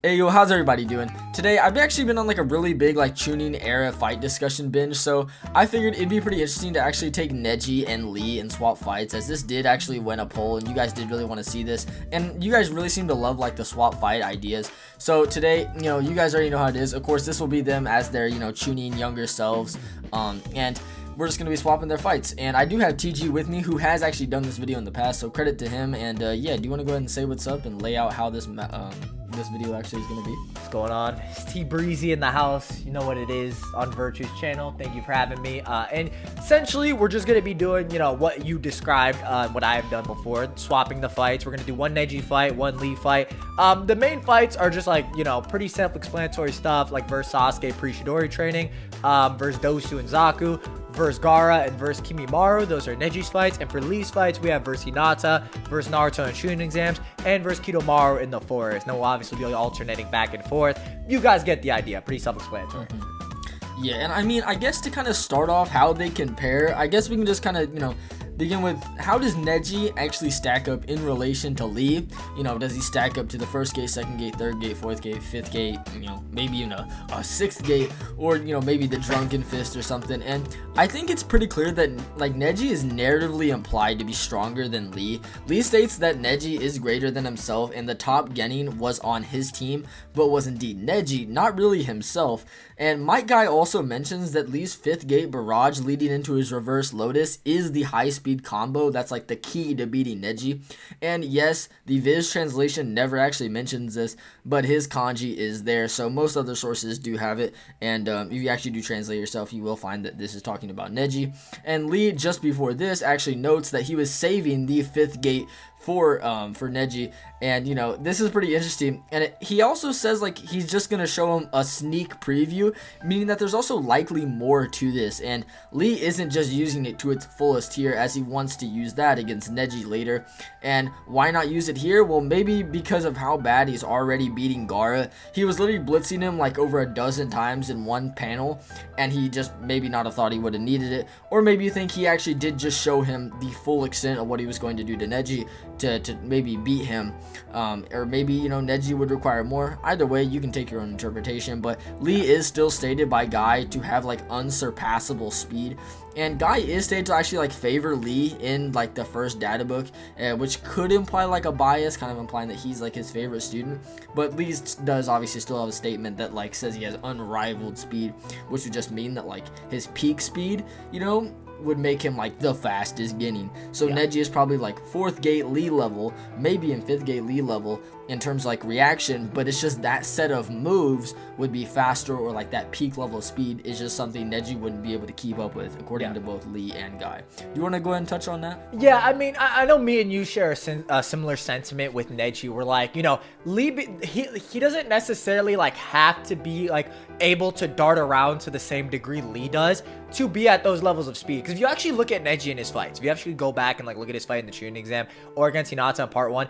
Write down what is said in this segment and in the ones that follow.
Hey yo, how's everybody doing? Today, I've actually been on like a really big like Chunin era fight discussion binge, so I figured it'd be pretty interesting to actually take Neji and Lee and swap fights, as this did actually win a poll and you guys did really want to see this, and you guys really seem to love like the swap fight ideas. So today, you guys already know how it is. Of course, this will be them as their, Chunin younger selves, and we're just going to be swapping their fights. And I do have TG with me, who has actually done this video in the past, so credit to him. And yeah, do you want to go ahead and say what's up and lay out how this video actually is going to be? What's going on? It's T Breezy in the house. You know what it is on Virtue's channel. Thank you for having me. And essentially, we're just going to be doing, what you described, what I have done before, swapping the fights. We're going to do one Neji fight, one Lee fight. The main fights are just like, pretty self-explanatory stuff, like versus Sasuke pre-Chidori training, versus Dosu and Zaku, versus Gaara and versus Kimimaru. Those are Neji's fights. And for Lee's fights, we have versus Hinata, versus Naruto and Chunin exams, and versus Kidomaru in the forest. Now we'll obviously be alternating back and forth. You guys get the idea. Pretty self-explanatory. Yeah, and I mean, I guess to kind of start off how they compare, I guess we can just kind of, begin with how does Neji actually stack up in relation to Lee? Does he stack up to the first gate, second gate, third gate, fourth gate, fifth gate, maybe even a sixth gate, or maybe the drunken fist or something? And I think it's pretty clear that like Neji is narratively implied to be stronger than Lee. Lee states that Neji is greater than himself and the top Genin was on his team, but was indeed Neji, not really himself. And Might Guy also mentions that Lee's fifth gate barrage leading into his reverse lotus is the high speed combo that's like the key to beating Neji. And yes, the Viz translation never actually mentions this, but his kanji is there, so most other sources do have it. And if you actually do translate yourself, you will find that this is talking about Neji. And Lee, just before this, actually notes that he was saving the fifth gate for Neji, and this is pretty interesting. And he also says like he's just gonna show him a sneak preview, meaning that there's also likely more to this, and Lee isn't just using it to its fullest here, as he wants to use that against Neji later. And why not use it here? Well, maybe because of how bad he's already beating Gaara. He was literally blitzing him like over a dozen times in one panel, and he just maybe not have thought he would have needed it. Or maybe you think he actually did just show him the full extent of what he was going to do to Neji to maybe beat him, or maybe Neji would require more. Either way, you can take your own interpretation, but Lee is still stated by Guy to have like unsurpassable speed, and Guy is stated to actually like favor Lee in like the first data book, which could imply like a bias, kind of implying that he's like his favorite student. But Lee does obviously still have a statement that like says he has unrivaled speed, which would just mean that like his peak speed would make him like the fastest Genin. So yeah. Neji is probably like fourth gate Lee level, maybe in fifth gate Lee level in terms of like reaction, but it's just that set of moves would be faster, or like that peak level of speed is just something Neji wouldn't be able to keep up with, according to both Lee and Guy. Do you want to go ahead and touch on that? Yeah, I mean, I know me and you share a similar sentiment with Neji. We're like, Lee, he doesn't necessarily like have to be like able to dart around to the same degree Lee does to be at those levels of speed. Because if you actually look at Neji in his fights, if you actually go back and like look at his fight in the Chunin exam or against Hinata in part 1,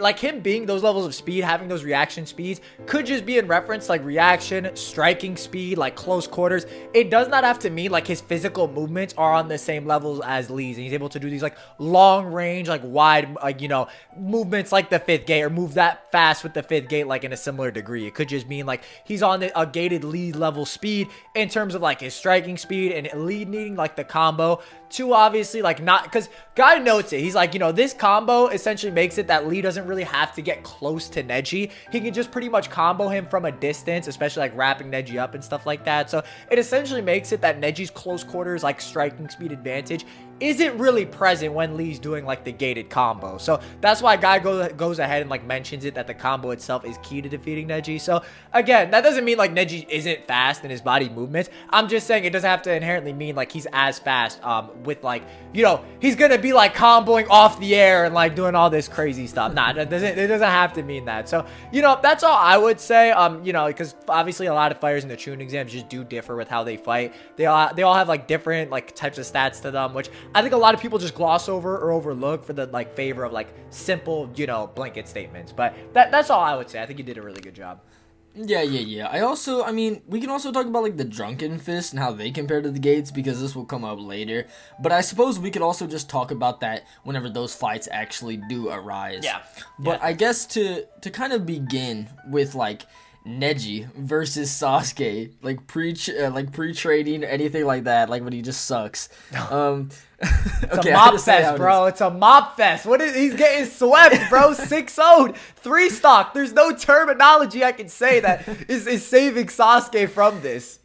like him being those levels of speed, having those reaction speeds, could just be in reference like reaction, striking speed, like close quarters. It does not have to mean like his physical movements are on the same levels as Lee's, and he's able to do these like long range, like wide, like movements like the fifth gate, or move that fast with the fifth gate like in a similar degree. It could just mean like he's on a gated Lee level speed in terms of like his striking speed, and Lee needing like the combo to obviously like not, because Guy notes it. He's like, this combo essentially makes it that Lee doesn't really have to get close to Neji. He can just pretty much combo him from a distance, especially like wrapping Neji up and stuff like that. So it essentially makes it that Neji's close quarters like striking speed advantage isn't really present when Lee's doing like the gated combo. So that's why Guy goes ahead and like mentions it, that the combo itself is key to defeating Neji. So again, that doesn't mean like Neji isn't fast in his body movements. I'm just saying it doesn't have to inherently mean like he's as fast with like, he's gonna be like comboing off the air and like doing all this crazy stuff. Nah, it doesn't have to mean that. So that's all I would say. Because obviously a lot of fighters in the Chunin exams just do differ with how they fight. They all have like different like types of stats to them, which I think a lot of people just gloss over or overlook for the like favor of like simple blanket statements. But that's all I would say. I think you did a really good job. Yeah. I mean, we can also talk about like the Drunken Fist and how they compare to the Gates because this will come up later. But I suppose we could also just talk about that whenever those fights actually do arise. Yeah. But I guess to kind of begin with like Neji versus Sasuke, like pre-training, anything like that, like when he just sucks. It's a mop fest, bro. It's a mop fest. He's getting swept, bro. 6-0, 3 stock. There's no terminology I can say that is saving Sasuke from this.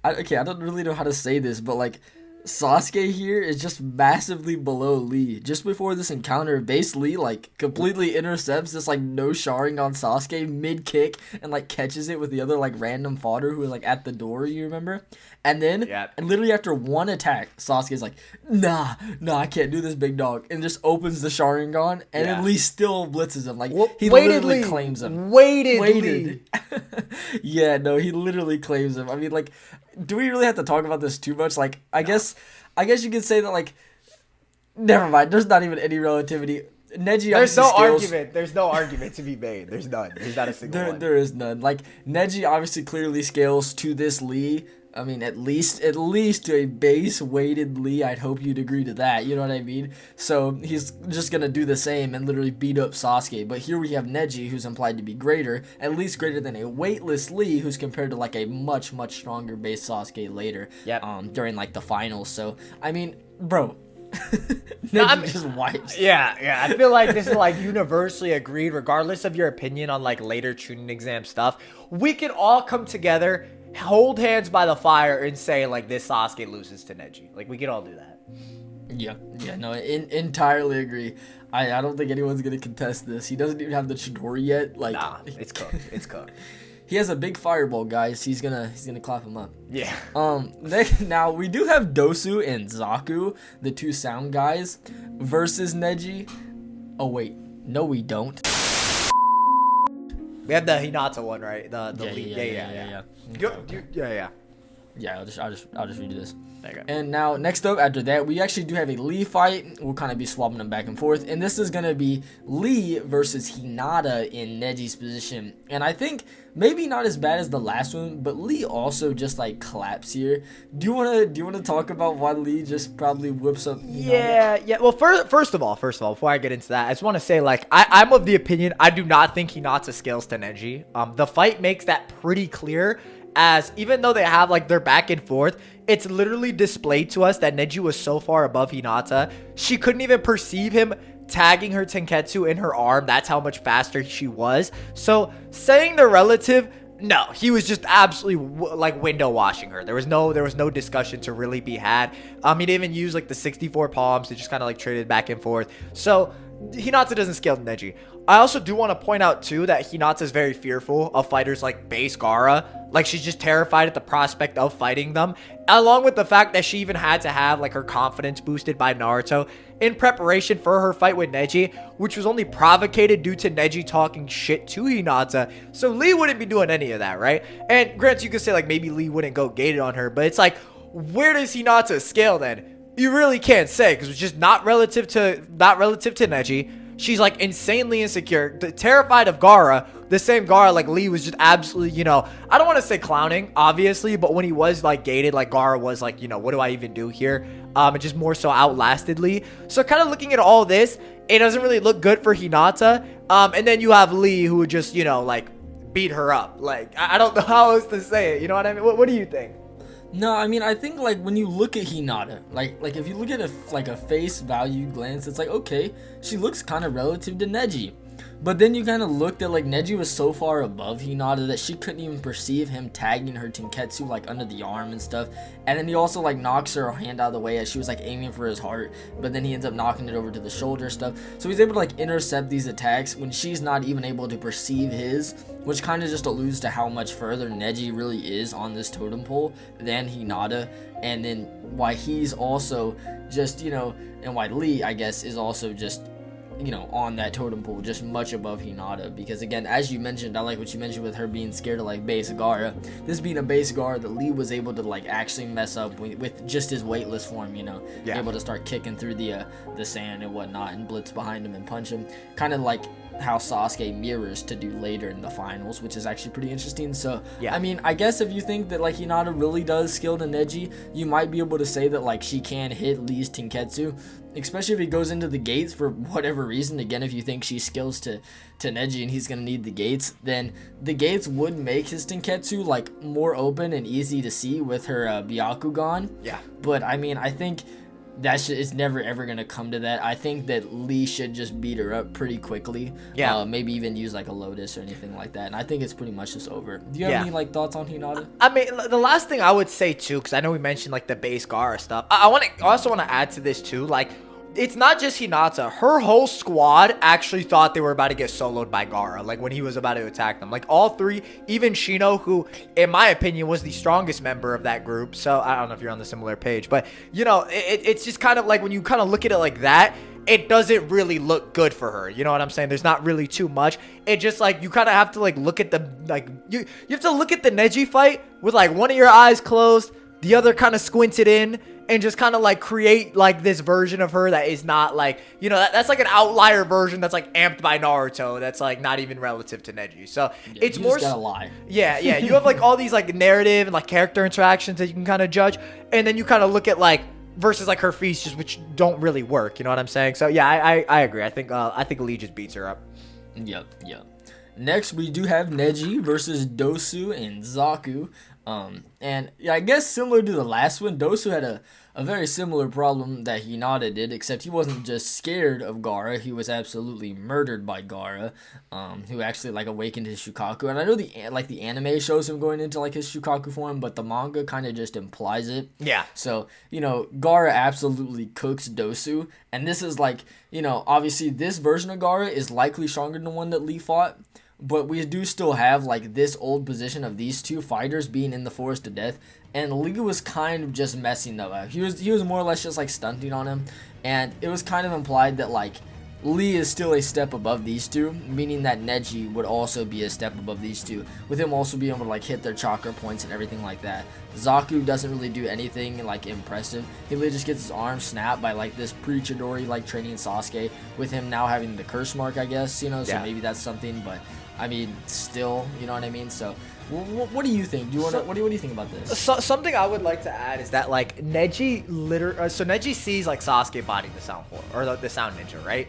I don't really know how to say this, but like Sasuke here is just massively below Lee. Just before this encounter, base Lee like completely intercepts this like no Sharingan Sasuke mid kick and like catches it with the other like random fodder who was like at the door, you remember? And then and literally after one attack, Sasuke's like, nah, I can't do this, big dog, and just opens the Sharingan, and then Lee still blitzes him. Like he literally claims him. Waited. Yeah, no, he literally claims him. I mean, like, do we really have to talk about this too much? Like, I guess you could say that, like, never mind. There's not even any relativity. Neji There's no argument. There's no argument to be made. There's none. There's not a single one. There is none. Like, Neji obviously clearly scales to this Lee. I mean, at least to a base weighted Lee. I'd hope you'd agree to that. You know what I mean? So he's just gonna do the same and literally beat up Sasuke. But here we have Neji, who's implied to be greater, at least greater than a weightless Lee, who's compared to like a much stronger base Sasuke later. During like the finals. So I mean, bro. Neji just wipes. Yeah. I feel like this is like universally agreed, regardless of your opinion on like later tuning exam stuff. We can all come together, hold hands by the fire, and say like this Sasuke loses to Neji. Like we can all do that. Yeah, no, entirely agree. I don't think anyone's gonna contest this. He doesn't even have the Chidori yet. Like, nah, it's cooked. He has a big fireball, guys. He's gonna clap him up. Yeah. Now we do have Dosu and Zaku, the two sound guys, versus Neji. Oh wait, no, we don't. We have the Hinata one, right? The lead. Yeah. Yeah, I'll just read you this. Okay. And now, next up, after that, we actually do have a Lee fight. We'll kind of be swapping them back and forth. And this is going to be Lee versus Hinata in Neji's position. And I think maybe not as bad as the last one, but Lee also just, like, claps here. Do you want to talk about why Lee just probably whips up Hinata? Yeah. Well, first of all, before I get into that, I just want to say, like, I'm of the opinion, I do not think Hinata scales to Neji. The fight makes that pretty clear, as even though they have like their back and forth, it's literally displayed to us that Neji was so far above Hinata, she couldn't even perceive him tagging her Tenketsu in her arm. That's how much faster she was. So saying they're relative, no, he was just absolutely like window washing her. There was no discussion to really be had. He didn't even use like the 64 palms. They just kind of like traded back and forth. So Hinata doesn't scale to Neji. I also do want to point out too that Hinata is very fearful of fighters like base Gaara. Like she's just terrified at the prospect of fighting them, along with the fact that she even had to have like her confidence boosted by Naruto in preparation for her fight with Neji, which was only provocated due to Neji talking shit to Hinata. So Lee wouldn't be doing any of that, right? And granted, you could say like maybe Lee wouldn't go gated on her, but it's like, where does Hinata scale then? You really can't say, because it's just not relative to Neji. She's like insanely insecure, terrified of Gaara. The same Gaara, like Lee was just absolutely, I don't want to say clowning, obviously, but when he was like gated, like Gaara was like, what do I even do here? It just more so outlasted Lee. So kind of looking at all this, it doesn't really look good for Hinata. And then you have Lee who would just, like beat her up. Like, I don't know how else to say it. You know what I mean? What do you think? No, I mean, I think, like, when you look at Hinata, like if you look at a face value glance, it's like, okay, she looks kind of relative to Neji. But then you kind of looked at, like, Neji was so far above Hinata that she couldn't even perceive him tagging her Tenketsu, like, under the arm and stuff. And then he also, like, knocks her hand out of the way as she was, like, aiming for his heart. But then he ends up knocking it over to the shoulder stuff. So he's able to, like, intercept these attacks when she's not even able to perceive his, which kind of just alludes to how much further Neji really is on this totem pole than Hinata. And then why he's also just, and why Lee, I guess, is also just, on that totem pole, just much above Hinata. Because again, as you mentioned, I like what you mentioned with her being scared of like base Gaara. This being a base Gaara that Lee was able to like actually mess up with just his weightless form, able to start kicking through the sand and whatnot and blitz behind him and punch him. Kind of like how Sasuke mirrors to do later in the finals, which is actually pretty interesting. So Yeah. I mean, I guess if you think that like Hinata really does skill to Neji, you might be able to say that like she can hit Lee's Tenketsu, especially if he goes into the gates for whatever reason. Again, if you think she skills to Neji and he's gonna need the gates, then the gates would make his Tenketsu like more open and easy to see with her Byakugan. Yeah. But I mean, I think it's never ever gonna come to that. I think that Lee should just beat her up pretty quickly. Yeah. Maybe even use like a Lotus or anything like that. And I think it's pretty much just over. Do you have Yeah. any like thoughts on Hinata? I mean, the last thing I would say too, because I know we mentioned like the base Gaara stuff. I also want to add to this too. Like, it's not just Hinata. Her whole squad actually thought they were about to get soloed by Gaara, like when he was about to attack them. Like all three, even Shino, who in my opinion was the strongest member of that group. So I don't know if you're on the similar page, but you know, it's just kind of like when you kind of look at it like that, it doesn't really look good for her. You know what I'm saying? There's not really too much. It just like you kind of have to like look at the like you have to look at the Neji fight with like one of your eyes closed, the other kind of squinted in, and just kind of like create like this version of her that is not like, you know, that's like an outlier version that's like amped by Naruto, that's like not even relative to Neji. So Yeah, it's you more just gotta lie. yeah, you have like all these like narrative and like character interactions that you can kind of judge, and then you kind of look at like versus like her features, which don't really work. You know what I'm saying? So yeah, I agree. I think Lee just beats her up. Yep. Next, we do have Neji versus Dosu and Zaku. And yeah, I guess similar to the last one, Dosu had a very similar problem that Hinata did, except he wasn't just scared of Gaara, he was absolutely murdered by Gaara, who actually like awakened his Shukaku. And I know the anime shows him going into like his Shukaku form, but the manga kind of just implies it. Yeah. So, you know, Gaara absolutely cooks Dosu, and this is like, you know, obviously this version of Gaara is likely stronger than the one that Lee fought. But we do still have like this old position of these two fighters being in the forest of death, and Lee was kind of just messing them up. He was more or less just like stunting on him, and it was kind of implied that like Lee is still a step above these two, meaning that Neji would also be a step above these two, with him also being able to like hit their chakra points and everything like that. Zaku doesn't really do anything like impressive. He literally just gets his arm snapped by like this pre-Chidori like training Sasuke, with him now having the curse mark, I guess, you know, so maybe that's something, but I mean, still, you know what I mean? So, what do you think? Do you want what do you think about this? So, something I would like to add is that like Neji so Neji sees like Sasuke bodying the sound form, or the sound ninja, right?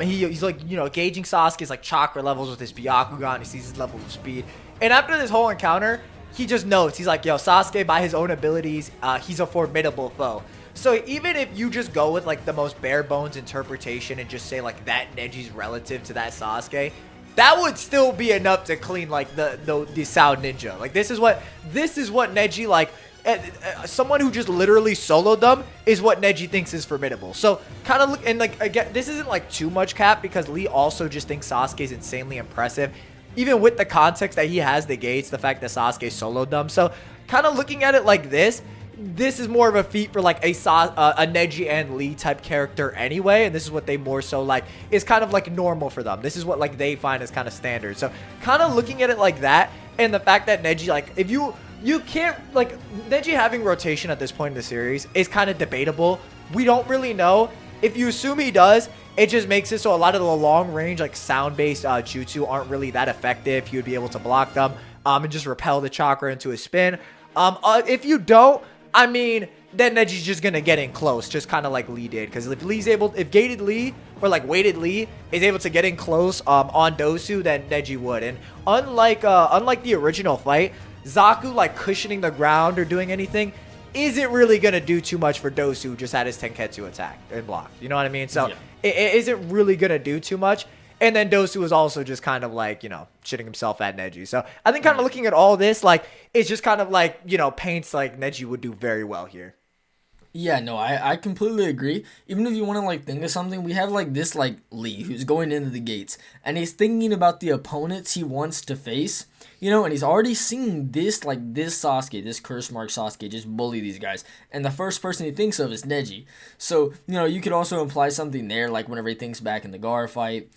He's like, you know, gauging Sasuke's like chakra levels with his Byakugan. He sees his level of speed, and after this whole encounter, he just notes, he's like, yo, Sasuke by his own abilities, he's a formidable foe. So even if you just go with like the most bare bones interpretation and just say like that Neji's relative to that Sasuke, that would still be enough to clean like the sound ninja. Like this is what Neji like. Someone who just literally soloed them is what Neji thinks is formidable. So kind of look, and like again, this isn't like too much cap because Lee also just thinks Sasuke is insanely impressive, even with the context that he has the gates, the fact that Sasuke soloed them. So kind of looking at it like this is more of a feat for like a Neji and Lee type character anyway, and this is what they more so like is kind of like normal for them. This is what like they find as kind of standard. So kind of looking at it like that, and the fact that Neji, like, if you can't like Neji having rotation at this point in the series is kind of debatable. We don't really know. If you assume he does, it just makes it so a lot of the long range like sound based jutsu aren't really that effective. He would be able to block them and just repel the chakra into a spin. If you don't, I mean, then Neji's just gonna get in close, just kind of like Lee did. Because if gated Lee or like weighted Lee is able to get in close on Dosu, then Neji would. And unlike the original fight, Zaku like cushioning the ground or doing anything isn't really gonna do too much for Dosu, who just had his Tenketsu attack and blocked. You know what I mean? So it isn't really gonna do too much. And then Dosu was also just kind of like, you know, shitting himself at Neji. So I think kind of looking at all this, like, it's just kind of like, you know, paints like Neji would do very well here. Yeah, no, I completely agree. Even if you want to like think of something, we have like this like Lee who's going into the gates, and he's thinking about the opponents he wants to face, you know, and he's already seen this Sasuke, this curse mark Sasuke, just bully these guys, and the first person he thinks of is Neji. So, you know, you could also imply something there, like whenever he thinks back in the Gaara fight.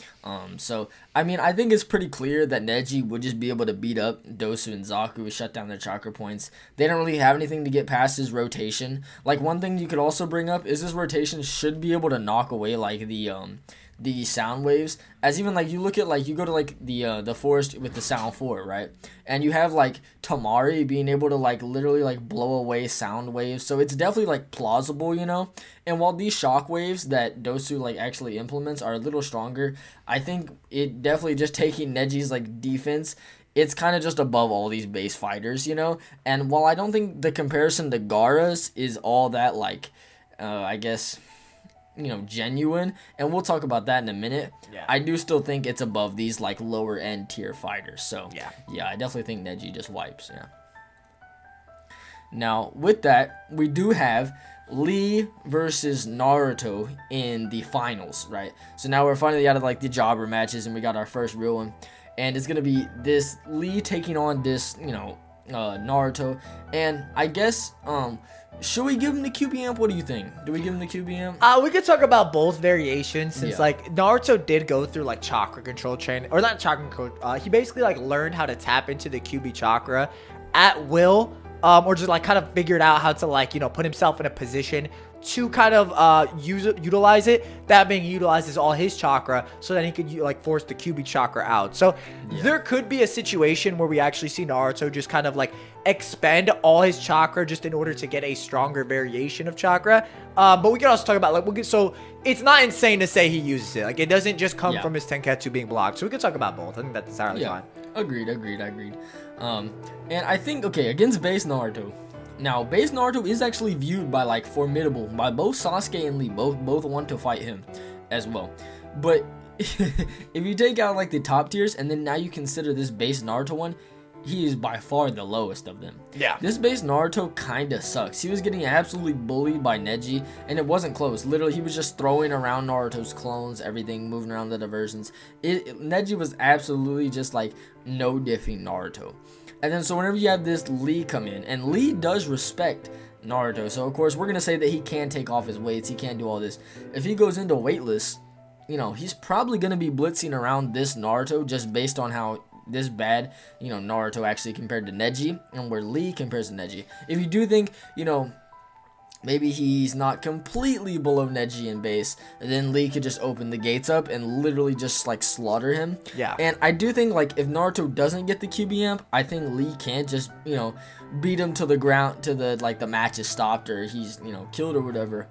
So I mean, I think it's pretty clear that Neji would just be able to beat up Dosu and Zaku, shut down their chakra points. They don't really have anything to get past his rotation. Like, one thing you could also bring up is this rotation should be able to knock away like the the sound waves. As even like you look at like you go to like the forest with the sound fort, right? And you have like Tamari being able to like literally like blow away sound waves. So it's definitely like plausible, you know. And while these shock waves that Dosu like actually implements are a little stronger, I think it definitely just taking Neji's like defense, it's kind of just above all these base fighters, you know? And while I don't think the comparison to Gaara's is all that, like, I guess, you know, genuine, and we'll talk about that in a minute, Yeah. I do still think it's above these, like, lower end tier fighters. So, Yeah. I definitely think Neji just wipes, yeah. Now, with that, we do have Lee versus Naruto in the finals, right? So now we're finally out of, like, the jobber matches, and we got our first real one. And it's gonna be this Lee taking on this, you know, Naruto. And I guess, should we give him the QB amp? What do you think? Do we give him the QB amp? We could talk about both variations since Yeah. like Naruto did go through like chakra control training, or not chakra control. He basically like learned how to tap into the QB chakra at will, or just like kind of figured out how to like, you know, put himself in a position to kind of utilize it. That being, he utilizes all his chakra so that he could like force the QB chakra out. So there could be a situation where we actually see Naruto just kind of like expend all his chakra just in order to get a stronger variation of chakra. But we can also talk about like so it's not insane to say he uses it. Like it doesn't just come from his Tenketsu being blocked. So we can talk about both. I think that's entirely fine. Agreed. And I think, okay, against base Naruto. Now, base Naruto is actually viewed by, like, formidable, by both Sasuke and Lee. Both want to fight him as well. But if you take out, like, the top tiers, and then now you consider this base Naruto one, he is by far the lowest of them. Yeah. This base Naruto kinda sucks. He was getting absolutely bullied by Neji, and it wasn't close. Literally, he was just throwing around Naruto's clones, everything, moving around the diversions. Neji was absolutely just, like, no diffing Naruto. And then so whenever you have this Lee come in, and Lee does respect Naruto, so of course we're going to say that he can take off his weights, he can do all this. If he goes into weightless, you know, he's probably going to be blitzing around this Naruto just based on how this bad, you know, Naruto actually compared to Neji, and where Lee compares to Neji. If you do think, you know, maybe he's not completely below Neji in base, then Lee could just open the gates up and literally just like slaughter him. Yeah. And I do think like if Naruto doesn't get the QB amp, I think Lee can just, you know, beat him to the ground, to the like the match is stopped or he's, you know, killed or whatever.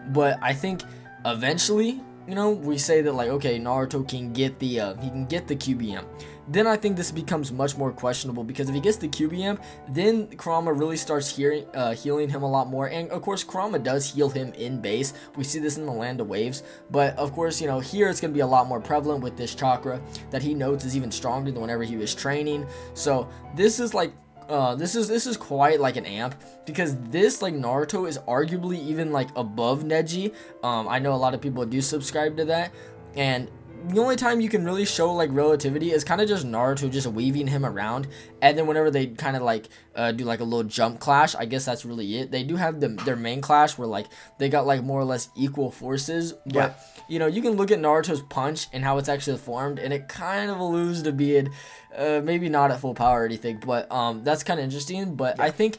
But I think eventually, you know, we say that like, okay, Naruto can get the QB amp. Then I think this becomes much more questionable because if he gets the QB amp, then Kurama really starts healing him a lot more. And of course, Kurama does heal him in base. We see this in the Land of Waves. But of course, you know, here it's going to be a lot more prevalent with this chakra that he notes is even stronger than whenever he was training. So this is like, this is quite like an amp because this like Naruto is arguably even like above Neji. I know a lot of people do subscribe to that, and the only time you can really show like relativity is kind of just Naruto just weaving him around, and then whenever they kind of like do like a little jump clash, I guess that's really it. They do have their main clash where like they got like more or less equal forces, but you know, you can look at Naruto's punch and how it's actually formed, and it kind of alludes to being maybe not at full power or anything, but that's kind of interesting. But I think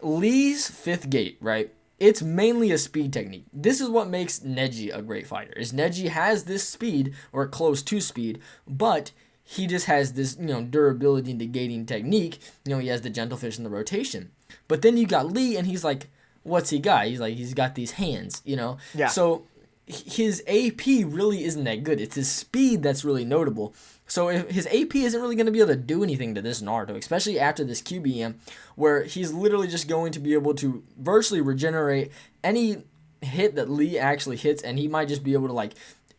Lee's fifth gate, right? It's mainly a speed technique. This is what makes Neji a great fighter. Is Neji has this speed, or close to speed, but he just has this, you know, durability negating technique. You know, he has the gentle fish in the rotation. But then you got Lee, and he's like, what's he got? He's like, he's got these hands, you know? Yeah. So his AP really isn't that good. It's his speed that's really notable. So if his AP isn't really going to be able to do anything to this Naruto, especially after this QBM, where he's literally just going to be able to virtually regenerate any hit that Lee actually hits, and he might just be able to like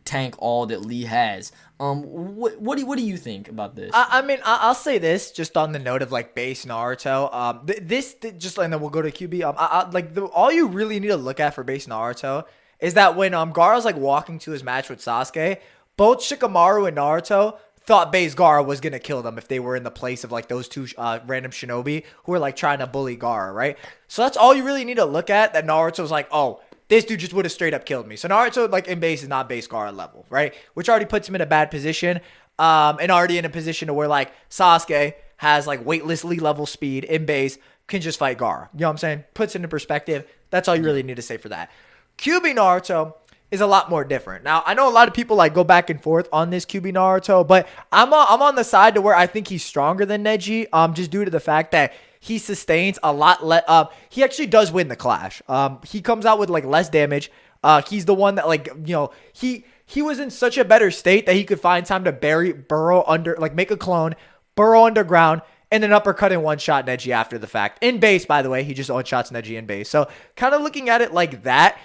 tank all that Lee has. What do you think about this? I mean, I'll say this just on the note of like base Naruto. Just and then we'll go to QB. All you really need to look at for base Naruto is that when Gaara's like walking to his match with Sasuke, both Shikamaru and Naruto thought base Gaara was gonna kill them if they were in the place of like those two random shinobi who were like trying to bully Gaara, right? So that's all you really need to look at. That Naruto's like, oh, this dude just would have straight up killed me. So Naruto like in base is not base Gaara level, right? Which already puts him in a bad position, and already in a position to where like Sasuke has like weightless Lee level speed in base, can just fight Gaara. You know what I'm saying? Puts it into perspective. That's all you really need to say for that. QB Naruto, is a lot more different. Now, I know a lot of people like go back and forth on this QB Naruto, but I'm on the side to where I think he's stronger than Neji, just due to the fact that he sustains a lot less. He actually does win the clash. He comes out with like less damage. He's the one that like, he was in such a better state that he could find time to burrow under, like make a clone, burrow underground, and then uppercut and one-shot Neji after the fact. In base, by the way, he just one-shots Neji in base. So kind of looking at it like that,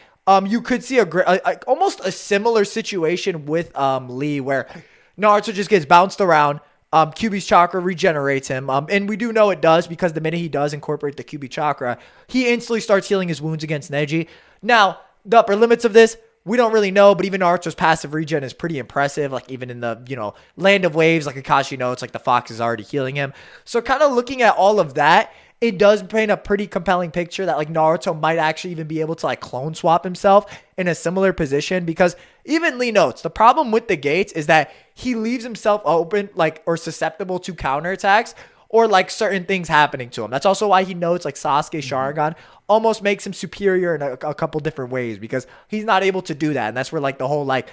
you could see almost a similar situation with Lee, where Naruto just gets bounced around. QB's chakra regenerates him, and we do know it does because the minute he does incorporate the QB chakra, he instantly starts healing his wounds against Neji. Now, the upper limits of this, we don't really know, but even Naruto's passive regen is pretty impressive. Like even in the, land of waves, like Akashi notes, like the fox is already healing him. So kind of looking at all of that, it does paint a pretty compelling picture that like Naruto might actually even be able to like clone swap himself in a similar position, because even Lee notes the problem with the gates is that he leaves himself open or susceptible to counterattacks or like certain things happening to him. That's also why he notes like Sasuke Sharingan almost makes him superior in a couple different ways, because he's not able to do that. And that's where like the whole like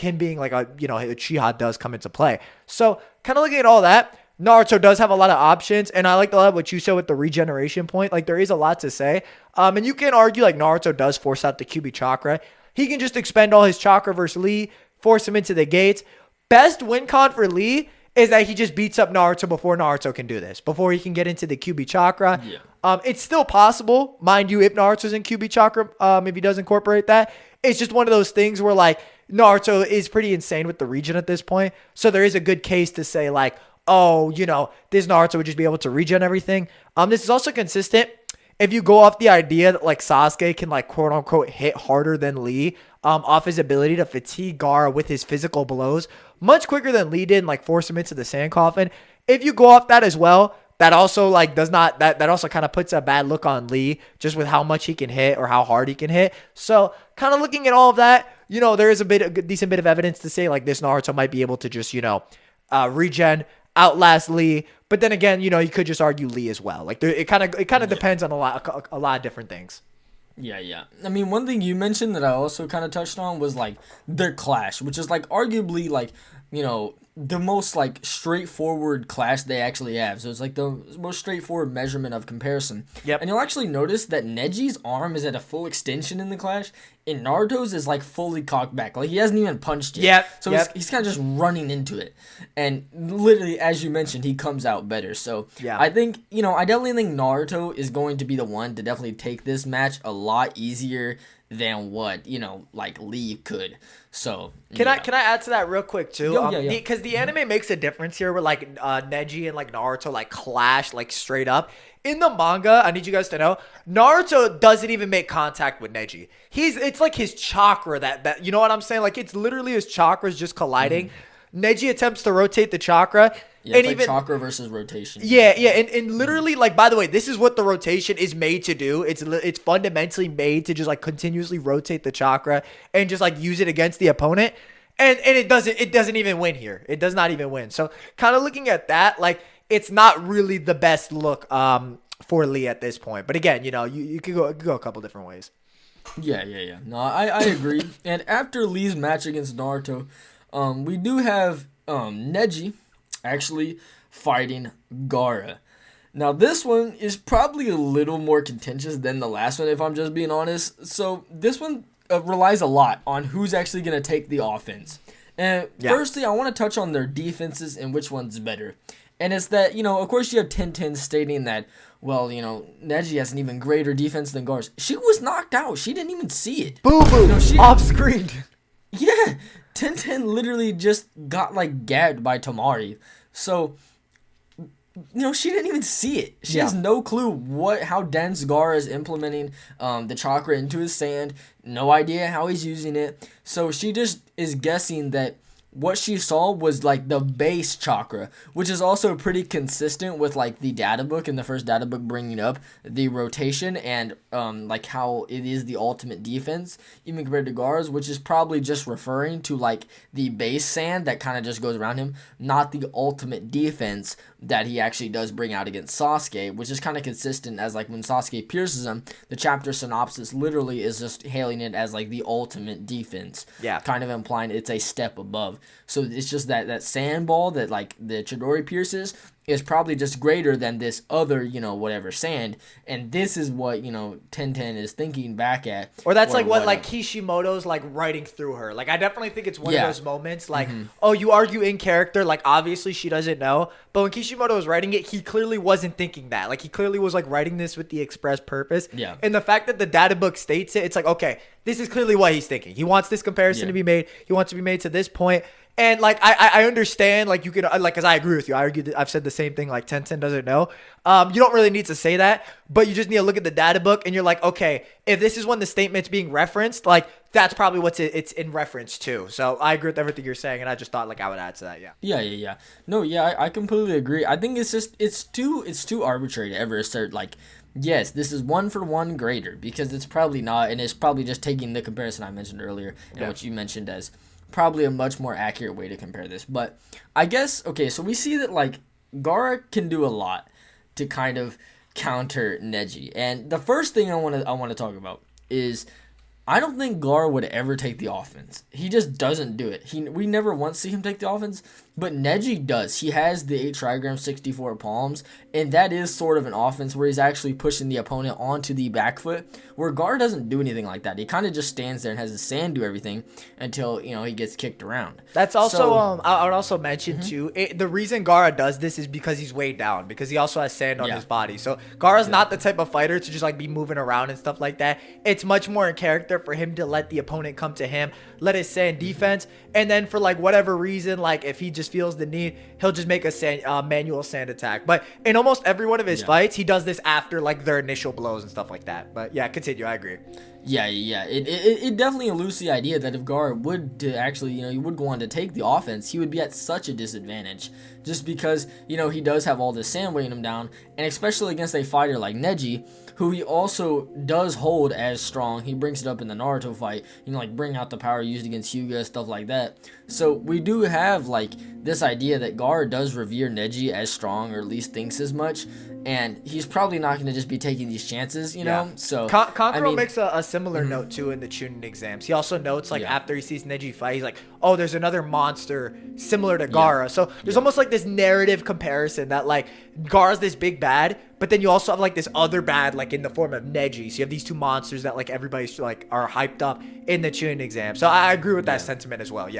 him being like a Uchiha does come into play. So kind of looking at all that, Naruto does have a lot of options, and I like a lot of what you said with the regeneration point. Like there is a lot to say, and you can argue like Naruto does force out the QB chakra. He can just expend all his chakra versus Lee, force him into the gates. Best win con for Lee is that he just beats up Naruto before Naruto can do this, before he can get into the QB chakra. Yeah. It's still possible, mind you, if Naruto's in QB chakra, if he does incorporate that. It's just one of those things where like Naruto is pretty insane with the regen at this point, so there is a good case to say like, oh, this Naruto would just be able to regen everything. This is also consistent if you go off the idea that like Sasuke can like quote unquote hit harder than Lee, off his ability to fatigue Gaara with his physical blows much quicker than Lee did and like force him into the sand coffin. If you go off that as well, that also like that also kind of puts a bad look on Lee just with how much he can hit or how hard he can hit. So kind of looking at all of that, there is a decent bit of evidence to say like this Naruto might be able to just, regen, outlast Lee, but then again, you could just argue Lee as well. Like it kind of depends on a lot of different things. Yeah. I mean, one thing you mentioned that I also kind of touched on was like their clash, which is like arguably like the most like straightforward clash they actually have. So it's like the most straightforward measurement of comparison. Yep. And you'll actually notice that Neji's arm is at a full extension in the clash, and Naruto's is like fully cocked back. Like he hasn't even punched yet. Yep. So he's kind of just running into it. And literally, as you mentioned, he comes out better. So yeah. I think, I definitely think Naruto is going to be the one to definitely take this match a lot easier than what, like Lee could. So can I add to that real quick too? Yeah. Because the anime makes a difference here where like Neji and like Naruto like clash like straight up. In the manga, I need you guys to know, Naruto doesn't even make contact with Neji. It's like his chakra that you know what I'm saying? Like it's literally his chakras just colliding. Neji attempts to rotate the chakra. Yeah, it's like chakra versus rotation. Yeah, and literally, like, by the way, this is what the rotation is made to do. It's fundamentally made to just, like, continuously rotate the chakra and just, like, use it against the opponent. And it doesn't even win here. It does not even win. So, kind of looking at that, like, it's not really the best look for Lee at this point. But again, you could go a couple different ways. Yeah. No, I agree. And after Lee's match against Naruto, we do have Neji actually fighting Gaara. Now this one is probably a little more contentious than the last one, if I'm just being honest. So this one relies a lot on who's actually going to take the offense. And firstly, I want to touch on their defenses and which one's better. And it's that, of course you have 10-10 stating that, well, Neji has an even greater defense than Gaara's. She was knocked out. She didn't even see it. Boo-boo, off screen. Yeah, 10-10 literally just got, like, gagged by Tamari. So, she didn't even see it. She has no clue how dense Gaara is implementing the chakra into his sand. No idea how he's using it. So, she just is guessing that what she saw was like the base chakra, which is also pretty consistent with like the data book, in the first data book bringing up the rotation and like how it is the ultimate defense even compared to Gaara's, which is probably just referring to like the base sand that kind of just goes around him, not the ultimate defense that he actually does bring out against Sasuke, which is kind of consistent as like when Sasuke pierces him, the chapter synopsis literally is just hailing it as like the ultimate defense. Yeah. Kind of implying it's a step above. So it's just that sand ball that like the Chidori pierces is probably just greater than this other, whatever sand. And this is what, Tenten is thinking back at. Or that's like what like Kishimoto's like writing through her. Like I definitely think it's one of those moments like, oh, you argue in character, like obviously she doesn't know. But when Kishimoto was writing it, he clearly wasn't thinking that. Like he clearly was like writing this with the express purpose. Yeah. And the fact that the data book states it, it's like, okay, this is clearly what he's thinking. He wants this comparison to be made. He wants to be made to this point. And like I understand, like you can like, because I agree with you. I argue that I've said the same thing. Like Tenten doesn't know. You don't really need to say that, but you just need to look at the data book, and you're like, okay, if this is when the statement's being referenced, like that's probably what it's in reference to. So I agree with everything you're saying, and I just thought like I would add to that. Yeah. No, yeah, I completely agree. I think it's too arbitrary to ever assert like, yes, this is 1-for-1 greater, because it's probably not, and it's probably just taking the comparison I mentioned earlier and what you mentioned as probably a much more accurate way to compare this. But I guess, okay, so we see that like Gaara can do a lot to kind of counter Neji. And the first thing I want to talk about is I don't think Gaara would ever take the offense. He just doesn't do it. We never once see him take the offense, but Neji does. He has the 8 trigrams, 64 palms, and that is sort of an offense where he's actually pushing the opponent onto the back foot, where Gaara doesn't do anything like that. He kind of just stands there and has his sand do everything until, he gets kicked around. That's also, I would also mention too, the reason Gaara does this is because he's weighed down, because he also has sand on his body. So Gaara's not the type of fighter to just like be moving around and stuff like that. It's much more in character for him to let the opponent come to him, let his sand defense, and then for like whatever reason, like if he just feels the need, he'll just make a manual sand attack. But in almost every one of his fights, he does this after like their initial blows and stuff like that. But yeah, continue. I agree. Yeah. It definitely eludes the idea that if Gaara would to actually, he would go on to take the offense, he would be at such a disadvantage just because, he does have all this sand weighing him down, and especially against a fighter like Neji, who he also does hold as strong. He brings it up in the Naruto fight, like bring out the power used against Hyuga, stuff like that. So we do have like this idea that Gaara does revere Neji as strong, or at least thinks as much, and he's probably not going to just be taking these chances, know? So Kankuro makes a similar note too in the Chunin exams. He also notes like after he sees Neji fight, he's like, oh, there's another monster similar to Gaara. So there's almost like this narrative comparison that like Gaara's this big bad, but then you also have like this other bad like in the form of Neji. So you have these two monsters that like everybody's like are hyped up in the Chunin exam. So I agree with that sentiment as well.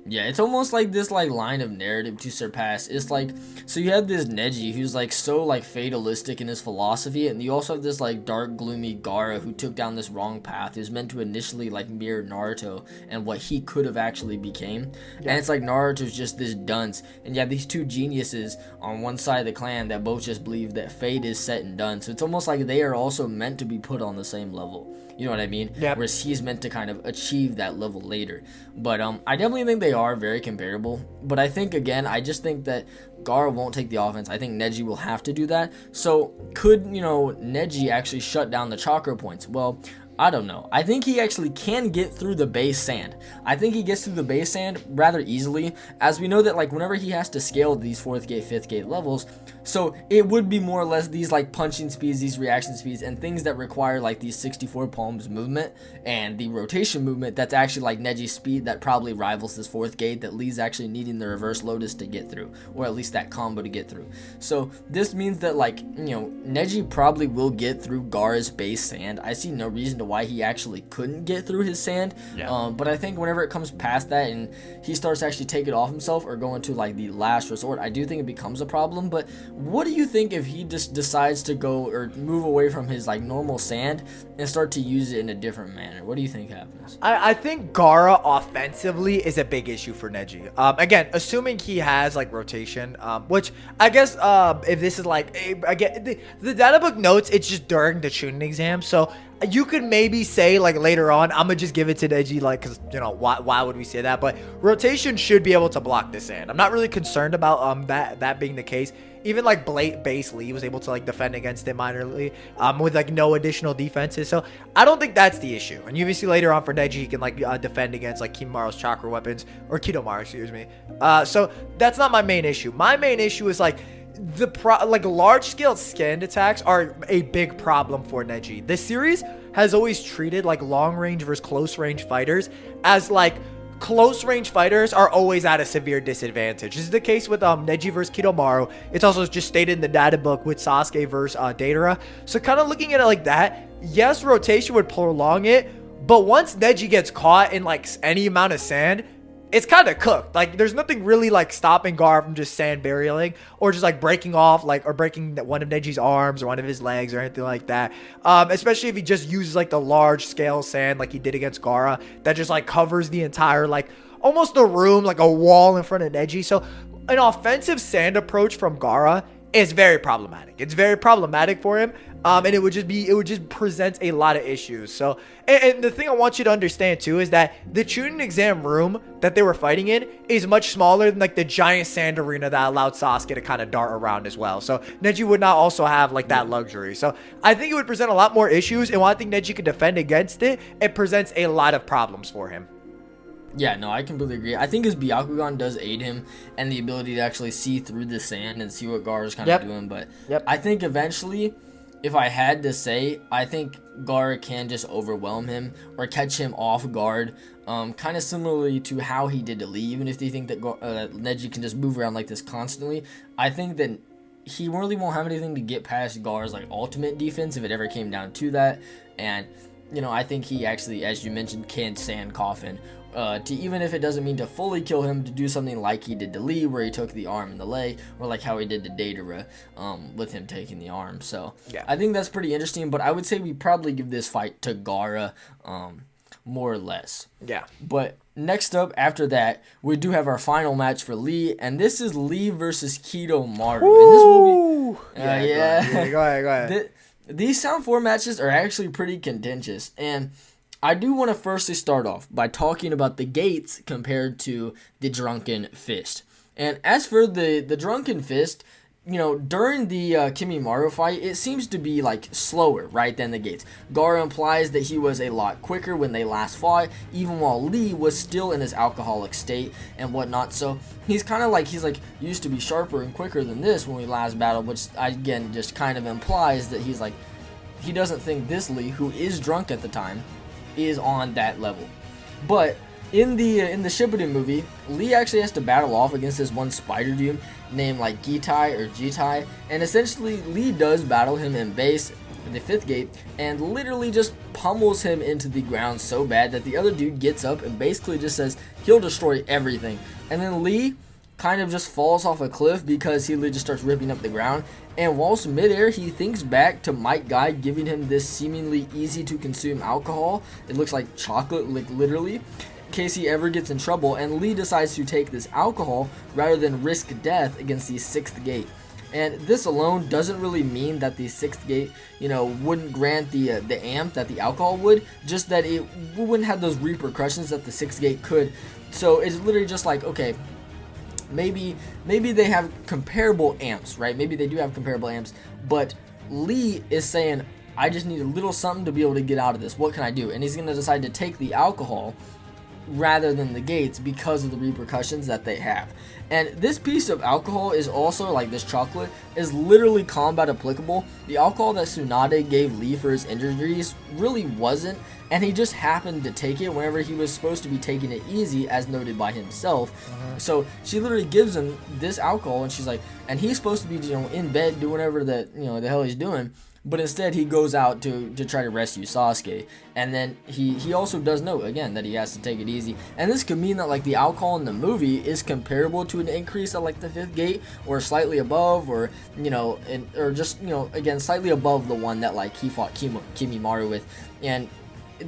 Yeah, it's almost like this like line of narrative to surpass. It's like, so you have this Neji who's like so like fatalistic in his philosophy, and you also have this like dark gloomy Gaara who took down this wrong path, who's meant to initially like mirror Naruto and what he could have actually became. And it's like Naruto's just this dunce, and you have these two geniuses on one side of the clan that both just believe that fate is set and done. So it's almost like they are also meant to be put on the same level. You know what I mean? Yep. Whereas he's meant to kind of achieve that level later. But I definitely think they are very comparable. But I think, again, I just think that Gaara won't take the offense. I think Neji will have to do that. So could, Neji actually shut down the chakra points? Well, I don't know. I think he actually can get through the base sand. I think he gets through the base sand rather easily, as we know that like whenever he has to scale these 4th gate, 5th gate levels, so it would be more or less these like punching speeds, these reaction speeds, and things that require like these 64 palms movement and the rotation movement that's actually like Neji's speed that probably rivals this 4th gate that Lee's actually needing the reverse lotus to get through, or at least that combo to get through. So this means that like, Neji probably will get through Gaara's base sand. I see no reason to why he actually couldn't get through his sand. But I think whenever it comes past that and he starts to actually take it off himself or going to like the last resort, I do think it becomes a problem. But what do you think if he just decides to go or move away from his like normal sand and start to use it in a different manner? What do you think happens? I think Gaara offensively is a big issue for Neji. Again, assuming he has like rotation, which I guess if this is like, again, the data book notes it's just during the Chunin exam, so You could maybe say like later on, I'm gonna just give it to Neji, like, because why would we say that? But rotation should be able to block this in. I'm not really concerned about that being the case. Even like base Lee was able to like defend against it minorly with like no additional defenses. So I don't think that's the issue. And you see later on for Neji, he can like defend against like Kimimaru's chakra weapons, or Kidomaru, excuse me. So that's not my main issue. My main issue is like large scale scanned attacks are a big problem for Neji. This series has always treated like long range versus close range fighters as like close range fighters are always at a severe disadvantage. This is the case with Neji versus Kidomaru. It's also just stated in the data book with Sasuke versus Deidara. So kind of looking at it like that, yes, rotation would prolong it, but once Neji gets caught in like any amount of sand, it's kind of cooked. Like, there's nothing really like stopping Gaara from just sand burialing or just like breaking off, like, or breaking one of Neji's arms or one of his legs or anything like that. Especially if he just uses like the large scale sand like he did against Gaara that just like covers the entire, like, almost the room, like a wall in front of Neji. So an offensive sand approach from Gaara is very problematic. It's very problematic for him. And it would just present a lot of issues. So, and the thing I want you to understand too is that the Chunin exam room that they were fighting in is much smaller than like the giant sand arena that allowed Sasuke to kind of dart around as well. So Neji would not also have like that luxury. So I think it would present a lot more issues, and while I think Neji could defend against it, it presents a lot of problems for him. Yeah, no, I completely agree. I think his Byakugan does aid him and the ability to actually see through the sand and see what Gaara's kind of doing. But I think eventually, if I had to say, I think Gaara can just overwhelm him or catch him off guard, kind of similarly to how he did to Lee. Even if they think that Neji can just move around like this constantly, I think that he really won't have anything to get past Gaara's like ultimate defense if it ever came down to that. And I think he actually, as you mentioned, can sand coffin. To even if it doesn't mean to fully kill him, to do something like he did to Lee, where he took the arm and the leg, or like how he did to Deidara, with him taking the arm. So yeah, I think that's pretty interesting. But I would say we probably give this fight to Gaara, more or less. Yeah. But next up, after that, we do have our final match for Lee, and this is Lee versus Kidomaru. Woo! And this will be, Go ahead. These Sound 4 matches are actually pretty contentious, and I do want to firstly start off by talking about the gates compared to the Drunken Fist. And as for the Drunken Fist, during the Kimimaru fight, it seems to be like slower, right, than the gates. Gaara implies that he was a lot quicker when they last fought, even while Lee was still in his alcoholic state and whatnot. So he's kind of like, used to be sharper and quicker than this when we last battled, which again just kind of implies that he's like, he doesn't think this Lee, who is drunk at the time, is on that level. But in the Shippuden movie, Lee actually has to battle off against this one spider dude named like Gitai or Jitai, and essentially Lee does battle him in base, the 5th gate, and literally just pummels him into the ground so bad that the other dude gets up and basically just says he'll destroy everything. And then Lee kind of just falls off a cliff because he just starts ripping up the ground. And whilst midair, he thinks back to Might Guy giving him this seemingly easy to consume alcohol. It looks like chocolate, like literally, in case he ever gets in trouble. And Lee decides to take this alcohol rather than risk death against the 6th gate. And this alone doesn't really mean that the 6th gate, wouldn't grant the amp that the alcohol would, just that it wouldn't have those repercussions that the 6th gate could. So it's literally just like, okay, maybe they have comparable amps, right? Maybe they do have comparable amps, but Lee is saying, I just need a little something to be able to get out of this. What can I do? And he's going to decide to take the alcohol rather than the gates because of the repercussions that they have. And this piece of alcohol is also, like this chocolate, is literally combat applicable. The alcohol that Tsunade gave Lee for his injuries really wasn't, and he just happened to take it whenever he was supposed to be taking it easy, as noted by himself. So she literally gives him this alcohol, and she's like, and he's supposed to be, in bed doing whatever that, the hell he's doing. But instead, he goes out to try to rescue Sasuke. And then he also does note, again, that he has to take it easy. And this could mean that, like, the alcohol in the movie is comparable to an increase at, like, the 5th gate, or slightly above, or, or just, again, slightly above the one that, like, he fought Kimimaru with. And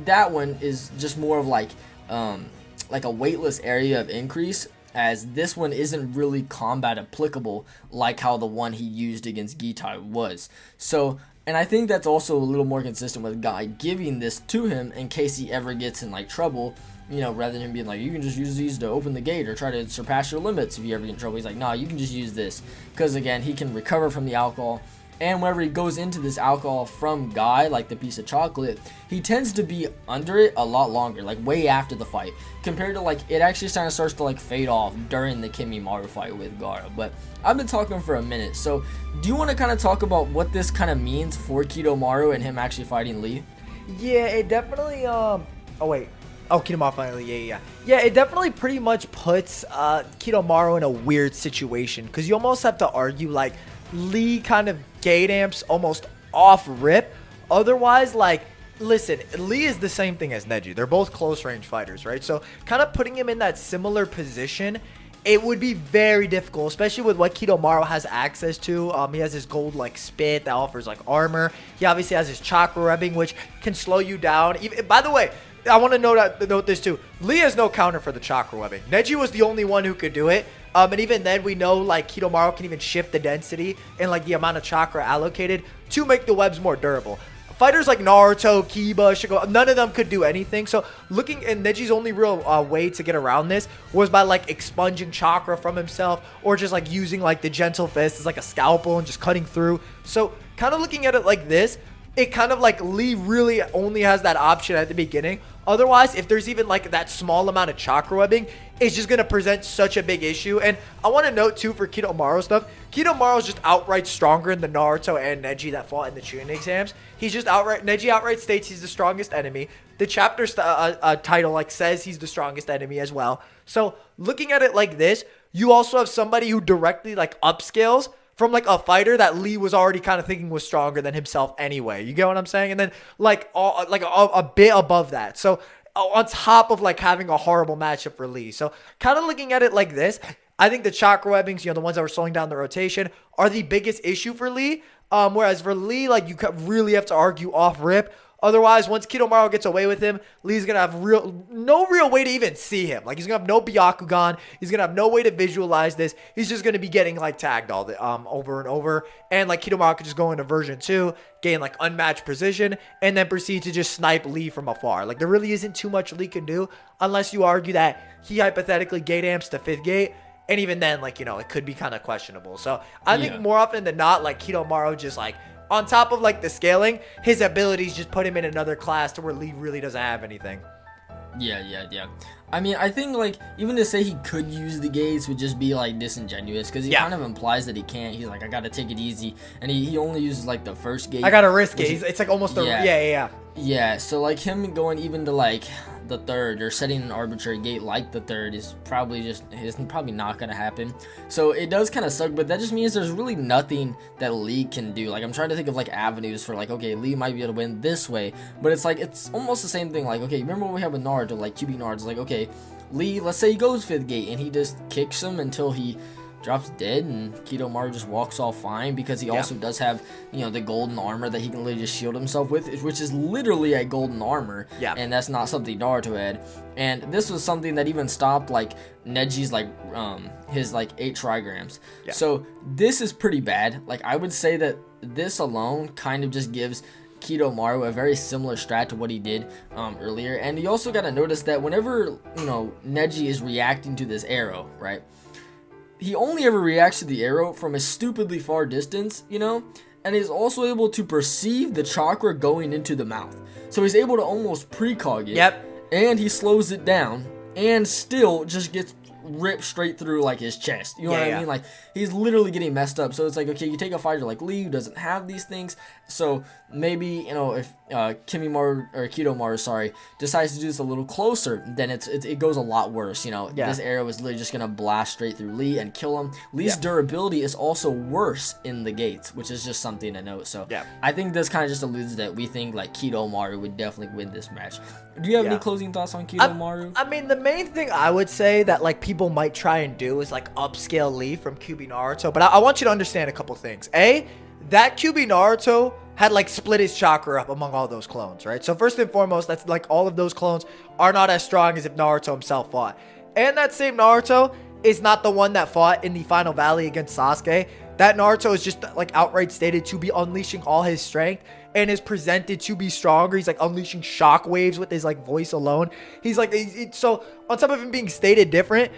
that one is just more of, like a weightless area of increase, as this one isn't really combat applicable like how the one he used against Gitai was. So And I think that's also a little more consistent with Guy giving this to him in case he ever gets in like trouble. You know, rather than him being like, you can just use these to open the gate or try to surpass your limits if you ever get in trouble. He's like, nah, you can just use this. Because again, he can recover from the alcohol. And whenever he goes into this alcohol from Guy, like the piece of chocolate, he tends to be under it a lot longer, like way after the fight. Compared to like, it actually kind of starts to like fade off during the Kimimaru fight with Gaara. But I've been talking for a minute. So do you want to kind of talk about what this kind of means for Kidomaru and him actually fighting Lee? Yeah, it definitely, oh wait. Oh, Kidomaru finally, yeah. Yeah, it definitely pretty much puts Kidomaru in a weird situation. Because you almost have to argue, like, Lee kind of gate amps almost off rip. Otherwise, like, listen, Lee is the same thing as Neji. They're both close range fighters, right? So kind of putting him in that similar position, it would be very difficult, especially with what Kidomaru has access to. He has his gold like spit that offers like armor. He obviously has his chakra webbing, which can slow you down. Even, by the way, I want to note this too. Lee has no counter for the chakra webbing. Neji was the only one who could do it. And even then, we know like Kidomaru can even shift the density and like the amount of chakra allocated to make the webs more durable. Fighters like Naruto, Kiba, Shigo, none of them could do anything. So looking at Neji's only real way to get around this was by like expunging chakra from himself or just like using like the gentle fist as like a scalpel and just cutting through. So kind of looking at it like this, it kind of like Lee really only has that option at the beginning. Otherwise, if there's even like that small amount of chakra webbing, it's just going to present such a big issue. And I want to note too for Kidomaru stuff, Kidomaru's just outright stronger than the Naruto and Neji that fought in the Chunin exams. He's just Neji outright states he's the strongest enemy. The chapter title like says he's the strongest enemy as well. So looking at it like this, you also have somebody who directly like upscales from like a fighter that Lee was already kind of thinking was stronger than himself anyway. You get what I'm saying? And then like a bit above that. So on top of like having a horrible matchup for Lee. So kind of looking at it like this, I think the chakra webbings, you know, the ones that were slowing down the rotation are the biggest issue for Lee. Whereas for Lee, like you really have to argue off rip. Otherwise, once Kidomaru gets away with him, Lee's going to have no real way to even see him. Like, he's going to have no Byakugan. He's going to have no way to visualize this. He's just going to be getting, like, tagged all the over and over. And, like, Kidomaru could just go into version 2, gain, like, unmatched precision, and then proceed to just snipe Lee from afar. Like, there really isn't too much Lee can do unless you argue that he hypothetically gate amps to 5th gate. And even then, like, you know, it could be kind of questionable. So, I think more often than not, like, Kidomaru just, like, on top of like the scaling, his abilities just put him in another class to where Lee really doesn't have anything. Yeah. I mean, I think like even to say he could use the gates would just be like disingenuous because he kind of implies that he can't. He's like, I gotta take it easy, and he only uses like the first gate. I gotta risk it. It's like almost Yeah, so like him going even to like the third or setting an arbitrary gate like the third is probably not gonna happen. So it does kind of suck, but that just means there's really nothing that Lee can do. Like I'm trying to think of like avenues for like, okay, Lee might be able to win this way, but it's like it's almost the same thing. Like, okay, remember what we have with Naruto, like QB Naruto, like okay, Lee, let's say he goes 5th gate and he just kicks him until he drops dead and Kidomaru just walks off fine because he also does have, you know, the golden armor that he can literally just shield himself with, which is literally a golden armor. And that's not something Naruto had. And this was something that even stopped like Neji's like his like 8 trigrams. So this is pretty bad. Like I would say that this alone kind of just gives Kidomaru a very similar strat to what he did earlier. And you also got to notice that whenever, you know, Neji is reacting to this arrow, right, he only ever reacts to the arrow from a stupidly far distance, you know, and is also able to perceive the chakra going into the mouth. So he's able to almost precog it. And he slows it down and still just gets ripped straight through like his chest. You know what I mean? Like he's literally getting messed up. So it's like, okay, you take a fighter like Lee who doesn't have these things. So maybe, you know, if Kidomaru, decides to do this a little closer, then it goes a lot worse. You know, this arrow is literally just gonna blast straight through Lee and kill him. Lee's durability is also worse in the gates, which is just something to note. So I think this kind of just alludes that we think like Kidomaru would definitely win this match. Do you have any closing thoughts on Kidomaru? I mean, the main thing I would say that like people might try and do is like upscale Lee from QB Naruto, but I want you to understand a couple things. That QB Naruto had like split his chakra up among all those clones, right? So first and foremost, that's like all of those clones are not as strong as if Naruto himself fought. And that same Naruto is not the one that fought in the Final Valley against Sasuke. that Naruto is just like outright stated to be unleashing all his strength and is presented to be stronger. He's like unleashing shockwaves with his like voice alone. He's like, so on top of him being stated different,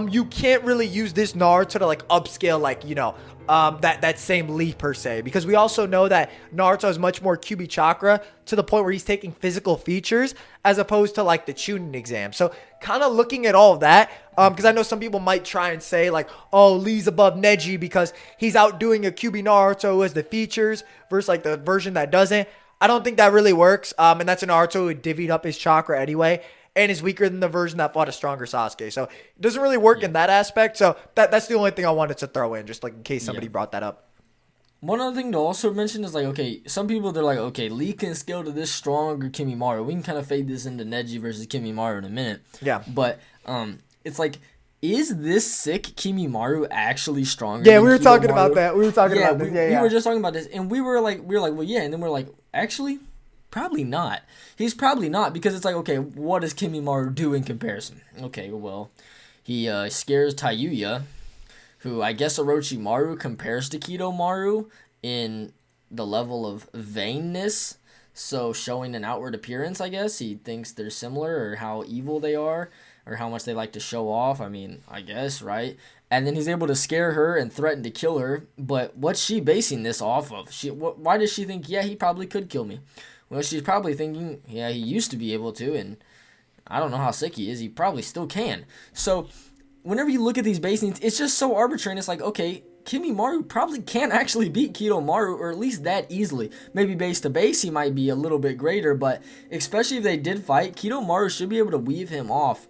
you can't really use this Naruto to like upscale, like, you know, that same Lee per se, because we also know that Naruto is much more QB chakra to the point where he's taking physical features as opposed to like the Chunin exam. So kind of looking at all of that, because I know some people might try and say like, oh, Lee's above Neji because he's outdoing a QB Naruto who has the features versus like the version that doesn't. I don't think that really works. And that's a Naruto who divvied up his chakra anyway and is weaker than the version that fought a stronger Sasuke. So it doesn't really work in that aspect. So that's the only thing I wanted to throw in, just like in case somebody brought that up. One other thing to also mention is like, okay, some people, they're like, okay, Lee can scale to this stronger Kimimaru. We can kind of fade this into Neji versus Kimimaru in a minute. Yeah. But it's like, is this sick Kimimaru actually stronger? Yeah, we were talking about that. We were talking about this. We were just talking about this, and we were like, well, yeah, and then we're like, actually, probably not. He's probably not, because it's like, okay, what does Kimimaru do in comparison? Okay, well, he scares Tayuya, who I guess Orochimaru compares to Kidomaru in the level of vainness. So showing an outward appearance, I guess. He thinks they're similar, or how evil they are, or how much they like to show off. I mean, I guess, right? And then he's able to scare her and threaten to kill her. But what's she basing this off of? Why does she think, yeah, he probably could kill me? Well, she's probably thinking, yeah, he used to be able to, and I don't know how sick he is. He probably still can. So whenever you look at these basings, it's just so arbitrary. And it's like, okay, Kimimaru probably can't actually beat Kidomaru, or at least that easily. Maybe base to base, he might be a little bit greater, but especially if they did fight, Kidomaru should be able to weave him off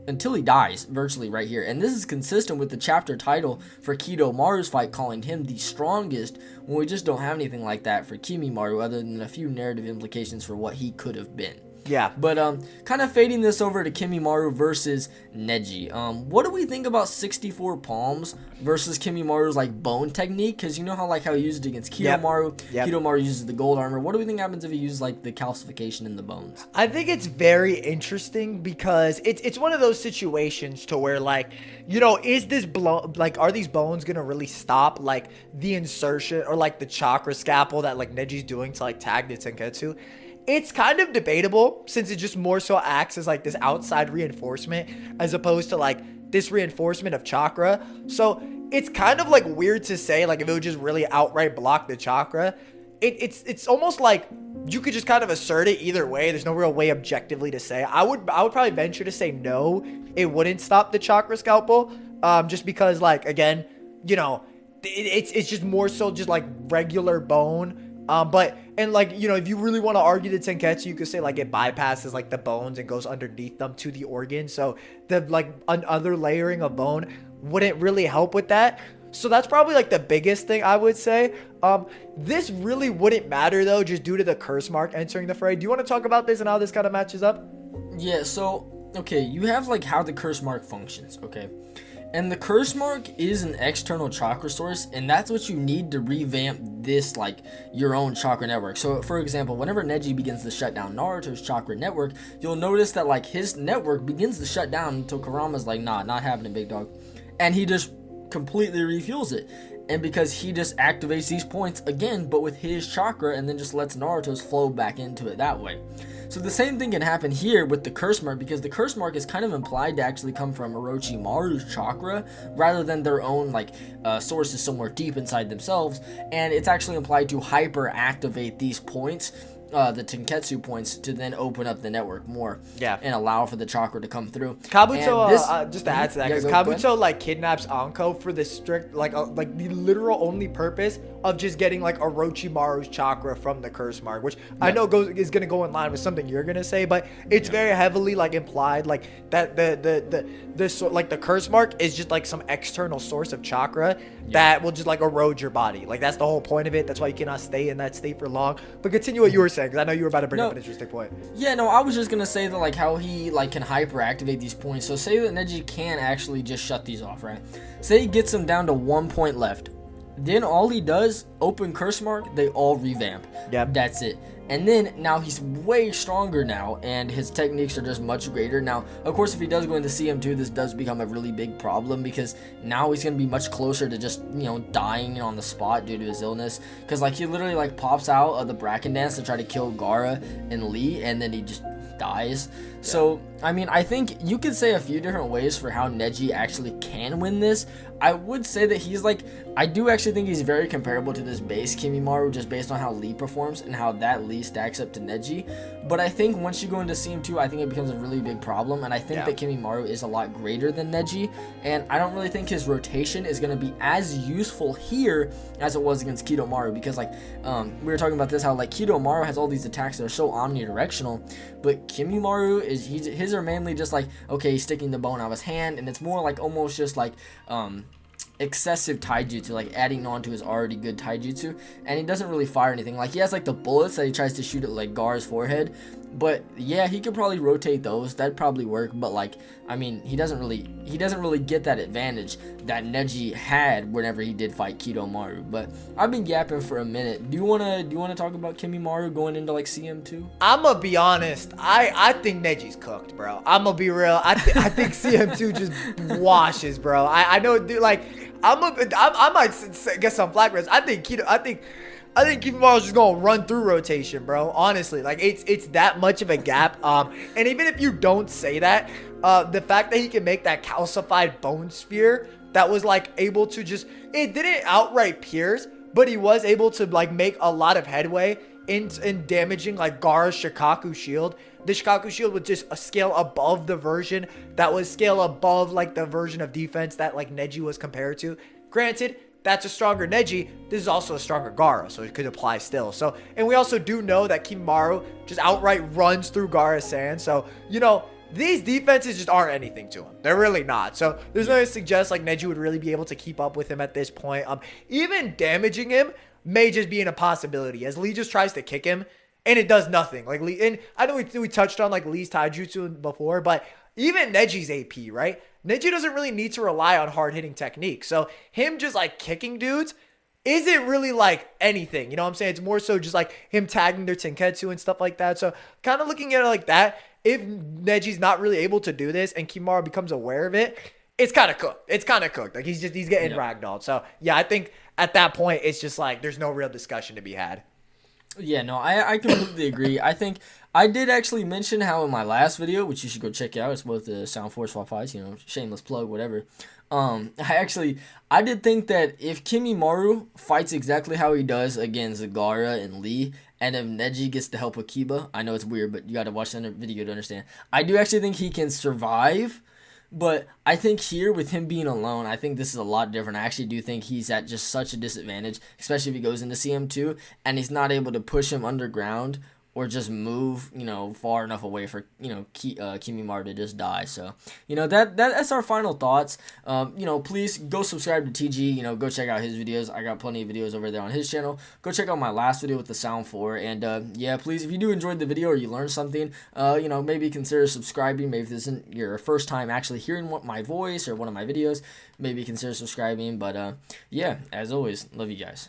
until he dies, virtually right here. And this is consistent with the chapter title for Kidomaru's fight, calling him the strongest, when we just don't have anything like that for Kimimaru, other than a few narrative implications for what he could have been. Yeah. But kind of fading this over to Kimimaru versus Neji. What do we think about 64 palms versus Kimimaru's like bone technique? Because you know how he used it against Kidomaru. Yep. Kidomaru uses the gold armor. What do we think happens if he uses like the calcification in the bones? I think it's very interesting because it's one of those situations to where, like, you know, is this are these bones gonna really stop like the insertion or like the chakra scalpel that like Neji's doing to like tag the Tenketsu? It's kind of debatable, since it just more so acts as like this outside reinforcement as opposed to like this reinforcement of chakra. So it's kind of like weird to say like if it would just really outright block the chakra. It's almost like you could just kind of assert it either way. There's no real way objectively to say. I would probably venture to say no, it wouldn't stop the chakra scalpel. Just because, like, again, you know, it's just more so just like regular bone. And like, you know, if you really want to argue the Tenketsu, you could say like it bypasses like the bones and goes underneath them to the organ. So the like other layering of bone wouldn't really help with that. So that's probably like the biggest thing I would say. This really wouldn't matter though, just due to the curse mark entering the fray. Do you want to talk about this and how this kind of matches up? Yeah, so, okay, you have like how the curse mark functions, okay? And the curse mark is an external chakra source, and that's what you need to revamp this, like, your own chakra network. So, for example, whenever Neji begins to shut down Naruto's chakra network, you'll notice that, like, his network begins to shut down until Kurama's like, nah, not happening, big dog. And he just completely refuels it. And because he just activates these points again, but with his chakra, and then just lets Naruto's flow back into it that way. So the same thing can happen here with the curse mark, because the curse mark is kind of implied to actually come from Orochimaru's chakra rather than their own like sources somewhere deep inside themselves, and it's actually implied to hyper activate these points, the Tenketsu points, to then open up the network more, and allow for the chakra to come through. Kabuto, just to add to that, because Kabuto like kidnaps Anko for the strict like the literal only purpose of just getting like Orochimaru's chakra from the curse mark, which I know is gonna go in line with something you're gonna say, but it's very heavily like implied like that the curse mark is just like some external source of chakra that will just like erode your body. Like that's the whole point of it. That's why you cannot stay in that state for long. But continue what you were saying, because I know you were about to bring up an interesting point. Yeah, no, I was just gonna say that like how he like can hyperactivate these points. So say that Neji can actually just shut these off, right? Say he gets them down to 1 point left. Then all he does, open curse mark, they all revamp. Yep. That's it. And then now he's way stronger now, and his techniques are just much greater. Now, of course, if he does go into CM2, this does become a really big problem, because now he's going to be much closer to just, dying on the spot due to his illness. Because, like, he literally, like, pops out of the Bracken Dance to try to kill Gaara and Lee, and then he just dies. So, I mean, I think you could say a few different ways for how Neji actually can win this. I would say that he's like, I do actually think he's very comparable to this base Kimimaru, just based on how Lee performs and how that Lee stacks up to Neji. But I think once you go into CM2, I think it becomes a really big problem, and I think that Kimimaru is a lot greater than Neji, and I don't really think his rotation is going to be as useful here as it was against Kidomaru, because like we were talking about this, how like Kidomaru has all these attacks that are so omnidirectional, but Kimimaru is his are mainly just like, okay, he's sticking the bone out of his hand, and it's more like almost just like excessive taijutsu, like adding on to his already good taijutsu, and he doesn't really fire anything. Like, he has like the bullets that he tries to shoot at like Gaara's forehead, but yeah, he could probably rotate those, that'd probably work. But like, I mean, he doesn't really get that advantage that Neji had whenever he did fight Kidomaru. But I've been yapping for a minute. Do you wanna talk about Kimimaru going into like CM2? I'ma be honest, I think Neji's cooked, bro. I'ma be real. I think CM2 just washes, bro. I know, dude. Like, I might get some flack for this. I think Kimimaru's just gonna run through rotation, bro. Honestly, like, it's that much of a gap. And even if you don't say that, the fact that he can make that calcified bone spear that was like able to just, it didn't outright pierce, but he was able to like make a lot of headway in damaging like Gaara's Shikaku shield. The Shikaku shield was just a scale above the version that was scale above like the version of defense that like Neji was compared to. Granted, that's a stronger Neji. This is also a stronger Gaara, so it could apply still. So, and we also do know that Kimimaru just outright runs through Gaara's sand. So, these defenses just aren't anything to him. They're really not. So there's no way to suggest like Neji would really be able to keep up with him at this point. Even damaging him may just be in a possibility, as Lee just tries to kick him and it does nothing. Like, Lee, and I know we touched on like Lee's taijutsu before, but even Neji's AP, right? Neji doesn't really need to rely on hard hitting technique. So him just like kicking dudes isn't really like anything. You know what I'm saying? It's more so just like him tagging their Tenketsu and stuff like that. So kind of looking at it like that, if Neji's not really able to do this and Kimimaru becomes aware of it, it's kind of cooked. It's kind of cooked. Like, he's getting ragdolled. So yeah, I think at that point, it's just like, there's no real discussion to be had. Yeah, no, I completely agree. I think I did actually mention how in my last video, which you should go check out, it's both the Sound Force Swap Fights, shameless plug, whatever. I did think that if Kimimaru fights exactly how he does against Gaara and Lee, and if Neji gets the help of Kiba, I know it's weird, but you gotta watch the video to understand. I do actually think he can survive, but I think here with him being alone, I think this is a lot different. I actually do think he's at just such a disadvantage, especially if he goes into CM2 and he's not able to push him underground or just move, far enough away for, Kimimaru to just die. So, that's our final thoughts. Please go subscribe to TG, go check out his videos. I got plenty of videos over there on his channel. Go check out my last video with the Sound 4. And, please, if you do enjoy the video or you learned something, maybe consider subscribing. Maybe if this isn't your first time actually hearing my voice or one of my videos, maybe consider subscribing. But, as always, love you guys.